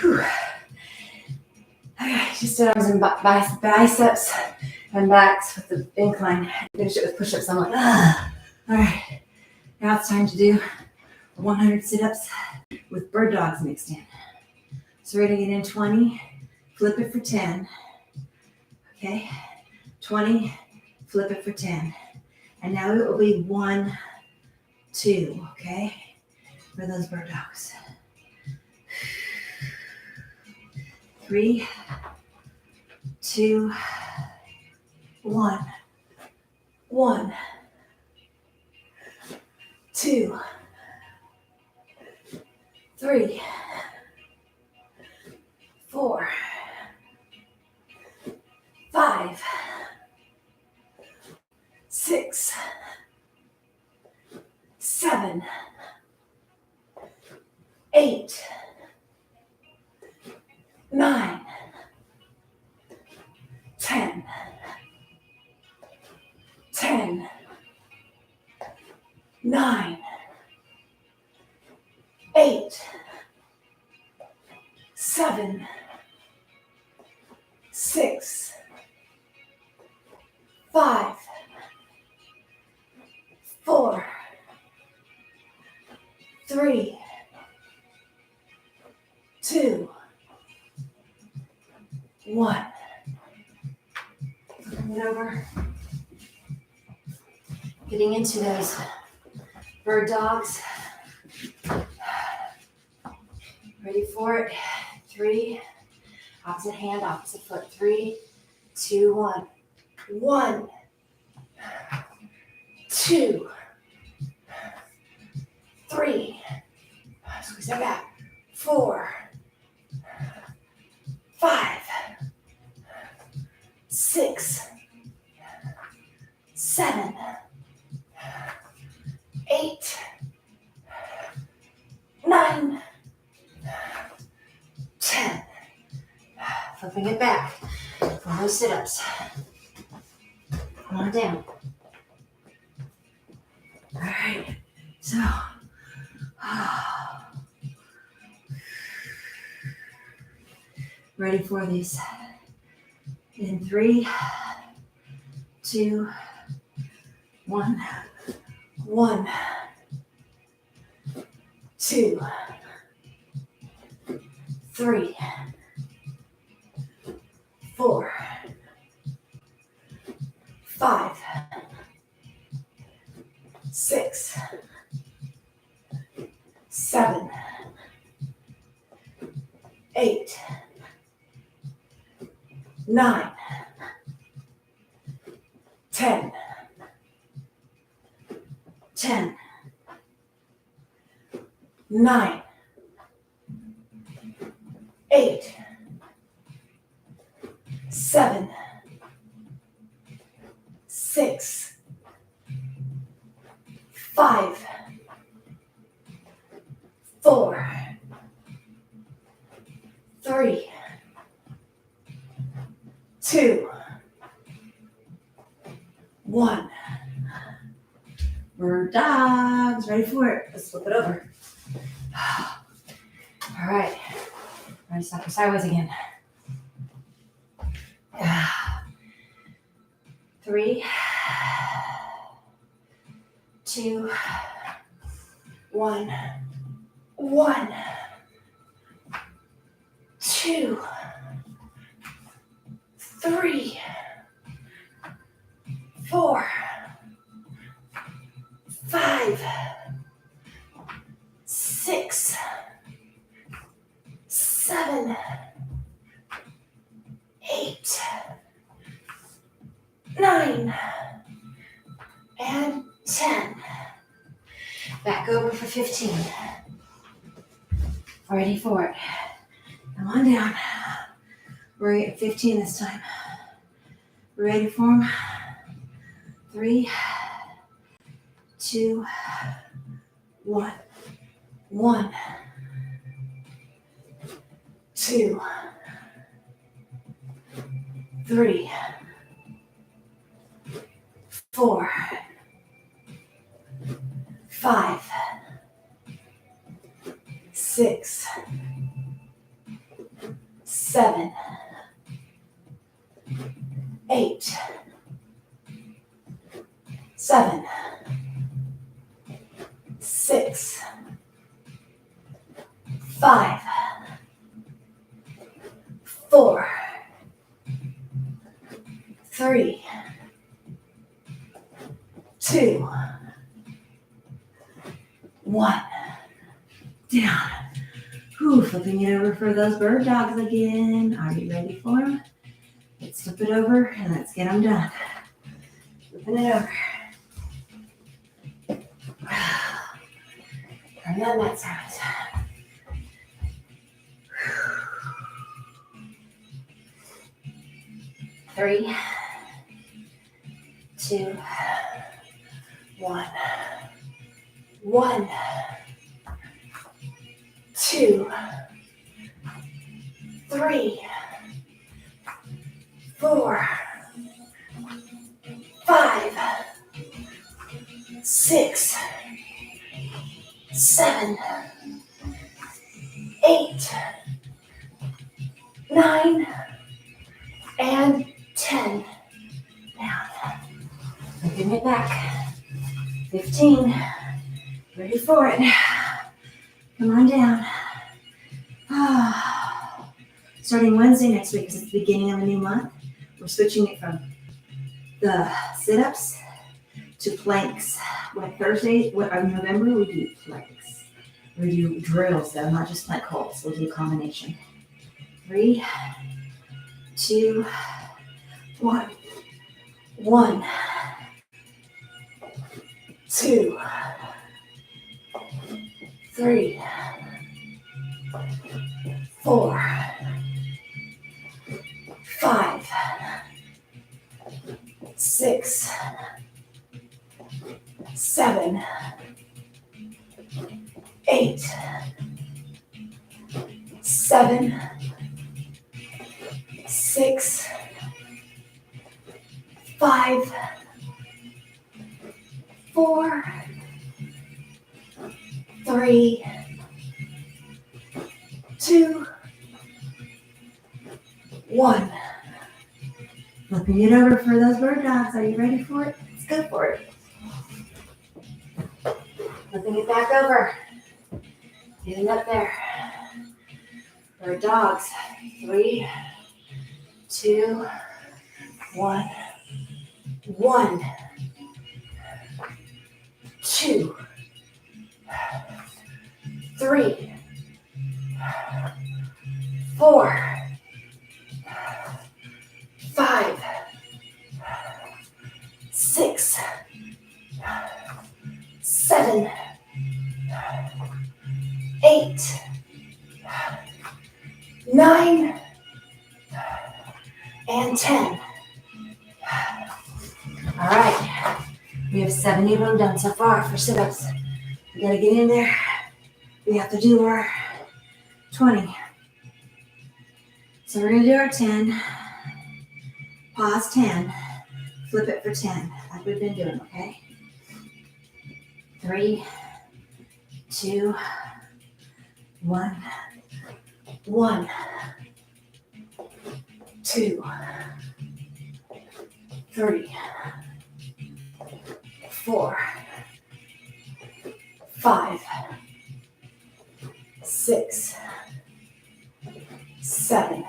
Whew. Okay, just did arms and biceps and backs with the incline. Finish it with push-ups. I'm like, ah. All right, now it's time to do 100 sit-ups with bird dogs mixed in. So we're gonna get in 20, flip it for 10. Okay, 20, flip it for 10. And now it will be 1, 2, okay, for those bird dogs. 3, 2, 1. 1, 2, 3, 4, 5, 6, 7, 8, 9, 10, 10, 9, 8, 7, 6, 5, 4, 3, 2, 1. Bring it over. Getting into those bird dogs. Ready for it. 3, opposite hand, opposite foot. 3, 2, 1. 1, 2, 3. Squeeze that back. 4, 5, 6, 7, 8, 9, 10. Flipping it back for those sit-ups. Come on down. All right. So, ready for these. In 3, 2, 1. 1, 2, 3, 4, 5, 6, 7, 8, 9, 10, 10, 9, 8, 7, 6, 5, 4, 3, 2, 1. Bird dogs, ready for it. Let's flip it over. All right, ready to stop sideways again. 3, 2, 1. 1, 2, 3, 4, 5, 6, 7, 8, 9, and 10. Back over for 15. Ready for it. Come on down. We're at 15 this time. Ready for them? 3, 2, 1. 1, 2, 3, 4, 5, 6, 7, 8, 7, 6, 5, 4, 3, 2, 1. Down. Whew, flipping it over for those bird dogs again. Are you ready for them? Let's flip it over and let's get them done. Flipping it over. Turn that mat sideways. 3, 2, 1. 1, 2, 3, 4, 5, 6, 7, 8, 9, and 10. Down. Looking it back. 15. Ready for it. Come on down. Starting Wednesday next week, because it's the beginning of a new month, we're switching it from the sit-ups to planks. Like Thursday, November, we do planks. We do drills, though, not just plank holds. We'll do a combination. 3, 2, 1. 1, 2, 3, 4, 5, 6, 7, 8, 7, 6, 5, 4, 3, 2, 1. Flipping it over for those bird dogs. Are you ready for it? Let's go for it. Flipping it back over. Getting up there. Bird dogs. 3, 2, 1. 1, 2, 3, 4, 5, 6, 7, 8, 9, and 10. All right, we have 70 of them done so far for sit-ups. We gotta get in there. We have to do our 20. So we're gonna do our 10, pause 10, flip it for 10, like we've been doing, okay? 3, 2, 1, 1, 2, 3, 4, 5, 6, 7,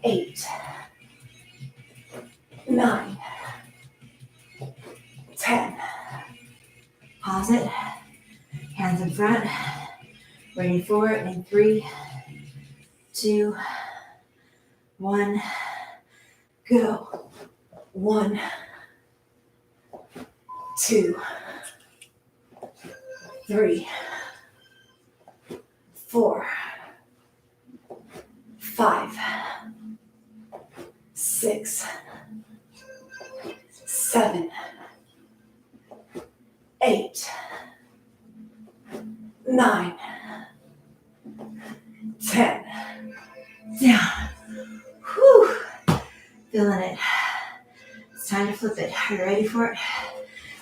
8, 9, 10. Pause it. Hands in front. Ready for it in 3, 2, 1. Go. 1, 2, 3, 4, 5, 6, 7, 8, 9, 10. Down. Whew. Feeling it. It's time to flip it. Are you ready for it?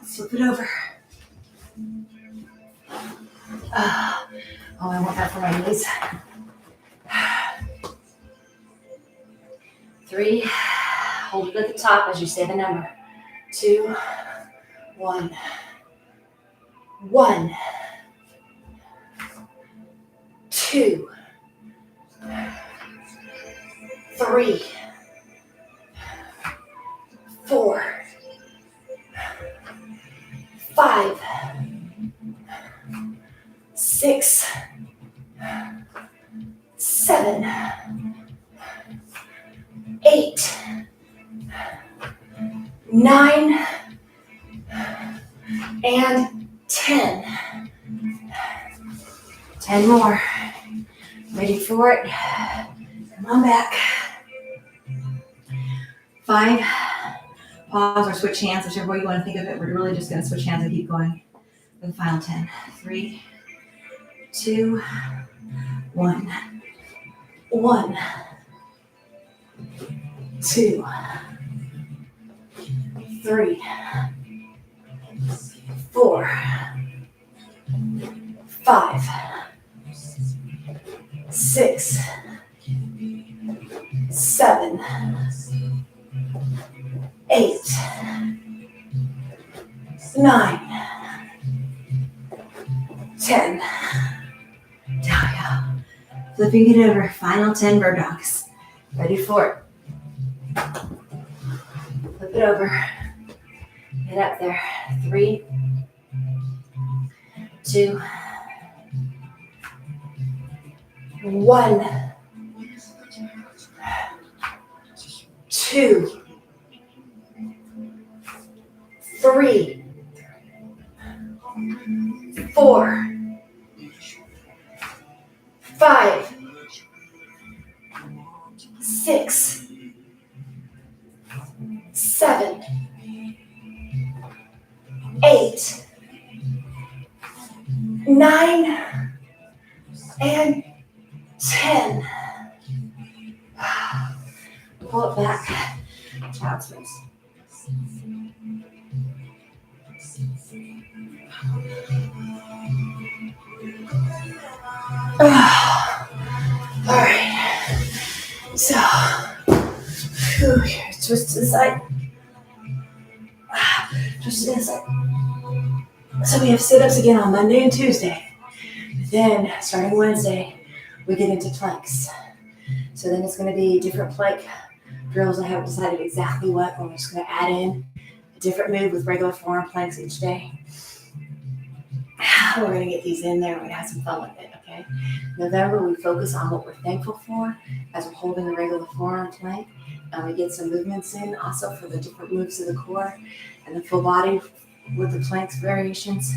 Let's flip it over. Oh, I want that for my knees. 3. Hold it at the top as you say the number. 2, 1. 1, 2, 3, 4, 5, 6, 7, 8, 9, and 10. 10 more. Ready for it? Come on back. 5. Pause or switch hands, whichever way you want to think of it. We're really just going to switch hands and keep going for the final 10. 3, 2, 1. 1, 2, 3, 4, 5, 6, 7, 8, 9, 10. Down we go. Flipping it over. Final 10 bird dogs. Ready for it. Flip it over. Get up there. 3, 2, 1, 2, 3, 4, 5, 6, 7, 8, 9, and 10. Pull it back. Child's pose. All right. So, twist to the side. Twist to the side. So we have sit-ups again on Monday and Tuesday. Then, starting Wednesday, we get into planks. So then it's going to be different plank drills. I haven't decided exactly what. We're just going to add in a different move with regular forearm planks each day. We're going to get these in there. We're going to have some fun with it, okay? November, we focus on what we're thankful for as we're holding the regular forearm plank. And we get some movements in also for the different moves of the core and the full body with the planks variations,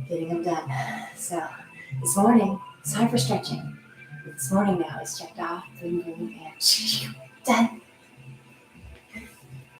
getting them done. So this morning, it's time for stretching. This morning now is checked off. Boom, boom, and done.